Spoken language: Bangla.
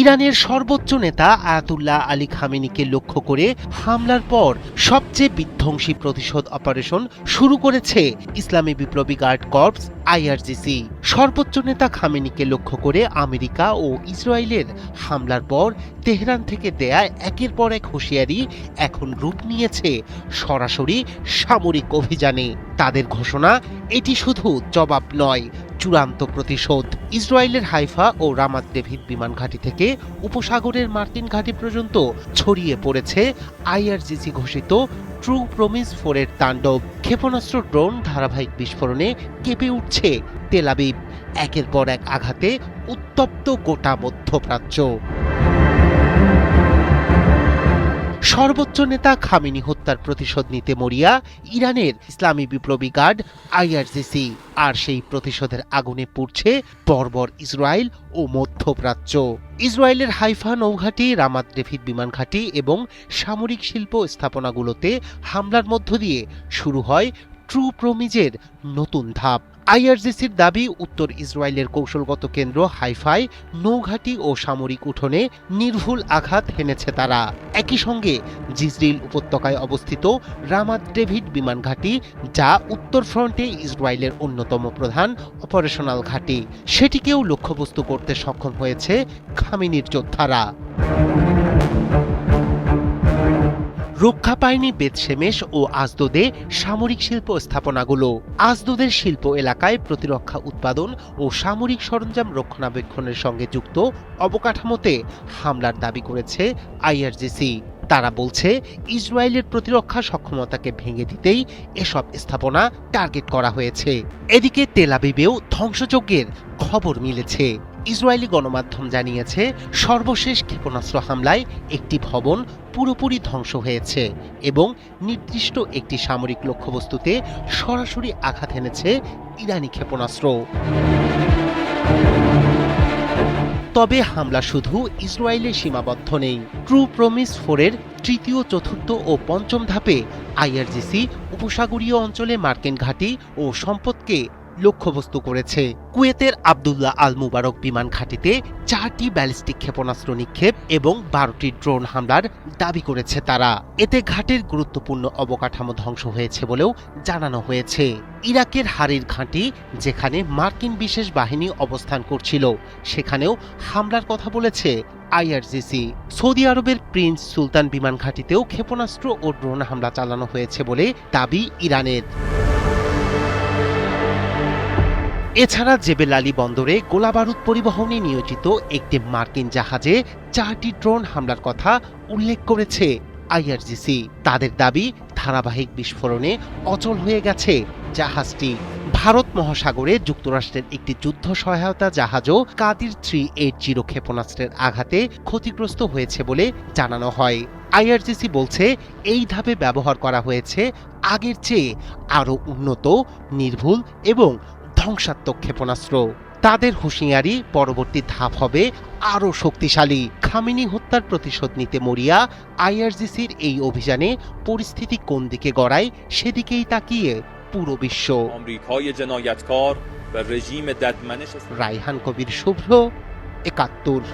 ইরানের সর্বোচ্চ নেতা আয়াতুল্লাহ আলী খামেনিকে লক্ষ্য করে হামলার পর সবচেয়ে বিধ্বংসী প্রতিশোধ অপারেশন শুরু করেছে ইসলামী বিপ্লবী গার্ড কর্পস আইআরজিসি। সর্বোচ্চ নেতা খামেনিকে লক্ষ্য করে আমেরিকা ও ইসরায়েলের হামলার পর তেহরান থেকে দেয়া একের পর এক হুঁশিয়ারি এখন রূপ নিয়েছে সরাসরি সামরিক অভিযানে। তাদের ঘোষণা, এটি শুধু জবাব নয়, চূড়ান্ত প্রতিশোধ। ইসরায়েলের হাইফা ও রামাত ডেভিড বিমান ঘাঁটি থেকে উপসাগরের মার্টিন ঘাঁটি পর্যন্ত ছড়িয়ে পড়েছে আইআরজিসি ঘোষিত ট্রু প্রমিস 4 এর তাণ্ডব। ক্ষেপণাস্ত্র, ড্রোন, ধারাবাহিক বিস্ফোরণে কেঁপে উঠছে তেল আবিব। একের পর এক আঘাতে উত্তপ্ত গোটা মধ্যপ্রাচ্য। সর্বোচ্চ নেতা খামেনি হত্যার প্রতিশোধ নিতে মরিয়া ইরানের ইসলামী বিপ্লবী গার্ড আইআরজিসি, আর সেই প্রতিশোধের আগুনে পুড়ছে বর্বর ইসরায়েল ও মধ্যপ্রাচ্য। ইসরায়েলের হাইফা নৌঘাঁটি, রামাত ডেভিড বিমান ঘাঁটি এবং সামরিক শিল্প স্থাপনাগুলোতে হামলার মধ্য দিয়ে শুরু হয় ট্রু প্রমিজের নতুন ধাপ। আইআরজিসির দাবি, উত্তর ইসরায়েলের কৌশলগত কেন্দ্র হাইফায় নৌঘাঁটি ও সামরিক উঠোনে নির্ভুল আঘাত হেনেছে তারা। একই সঙ্গে জিজরিল উপত্যকায় অবস্থিত রামাত ডেভিড বিমান ঘাঁটি, যা উত্তর ফ্রন্টে ইসরায়েলের অন্যতম প্রধান অপারেশনাল ঘাঁটি, সেটিকেও লক্ষ্যবস্তু করতে সক্ষম হয়েছে খামেনির যোদ্ধারা। রক্ষা পায়নি বেতশেমেশ ও আজদোদে সামরিক শিল্প স্থাপনাগুলো। আজদোদের শিল্প এলাকায় প্রতিরক্ষা উৎপাদন ও সামরিক সরঞ্জাম রক্ষণাবেক্ষণের সঙ্গে যুক্ত অবকাঠামোতে হামলার দাবি করেছে আইআরজিসি। তারা বলছে, ইসরায়েলের প্রতিরক্ষা সক্ষমতাকে ভেঙে দিতেই এসব স্থাপনা টার্গেট করা হয়েছে। এদিকে তেল আবিবেও ধ্বংসযজ্ঞের খবর মিলেছে। ইসরায়েলি গণমাধ্যম জানিয়েছে, সর্বশেষ ক্ষেপণাস্ত্র হামলায় একটি ভবন পুরোপুরি ধ্বংস হয়েছে এবং নির্দিষ্ট একটি সামরিক লক্ষ্যবস্তুতে সরাসরি আঘাত এনেছে ইরানি ক্ষেপণাস্ত্র। তবে হামলা শুধু ইসরায়েলে সীমাবদ্ধ নেই। ট্রু প্রমিস 4 এর তৃতীয়, চতুর্থ ও পঞ্চম ধাপে আইআরজিসি উপসাগরীয় অঞ্চলে মার্কিন ঘাঁটি ও সম্পদকে লক্ষ্যবস্তু করেছে। কুয়েতের আবদুল্লাহ আল মুবারক বিমান ঘাঁটিতে 4টি ব্যালিস্টিক ক্ষেপণাস্ত্র নিক্ষেপ এবং 12টি ড্রোন হামলার দাবি করেছে তারা। এতে ঘাঁটির গুরুত্বপূর্ণ অবকাঠামো ধ্বংস হয়েছে বলেও জানানো হয়েছে। ইরাকের হারির ঘাঁটি, যেখানে মার্কিন বিশেষ বাহিনী অবস্থান করছিল, সেখানেও হামলার কথা বলেছে আইআরজিসি। সৌদি আরবের প্রিন্স সুলতান বিমান ঘাঁটিতেও ক্ষেপণাস্ত্র ও ড্রোন হামলা চালানো হয়েছে বলে দাবি ইরানের। এছাড়া জেবেল আলী বন্দরে গোলাবারুদ পরিবহনে নিয়োজিত একটি মার্কিন জাহাজে 4টি ড্রোন হামলার কথা উল্লেখ করেছে আইআরজিসি। তাদের দাবি, ধারাবাহিক বিস্ফোরণে অচল হয়ে গেছে জাহাজটি। ভারত মহাসাগরে যুক্তরাষ্ট্রের একটি যুদ্ধ সহায়তা জাহাজও কাদির 380 ক্ষেপণাস্ত্রের আঘাতে ক্ষতিগ্রস্ত হয়েছে বলে জানানো হয়। আইআরজিসি বলছে, এই ধাপে ব্যবহার করা হয়েছে আগের চেয়ে আরও উন্নত, নির্ভুল এবং ধ্বংসাত্মক ক্ষেপণাস্ত্র। তাদের হুঁশিয়ারি, পরবর্তী ধাপ হবে আরও শক্তিশালী। খামেনি হত্যার প্রতিশোধ নিতে মরিয়া আইআরজিসির এই অভিযানে পরিস্থিতি কোন দিকে গড়ায়, সেদিকেই তাকিয়ে পুরো বিশ্ব। রায়হান কবির, শুভ্র, ৭১।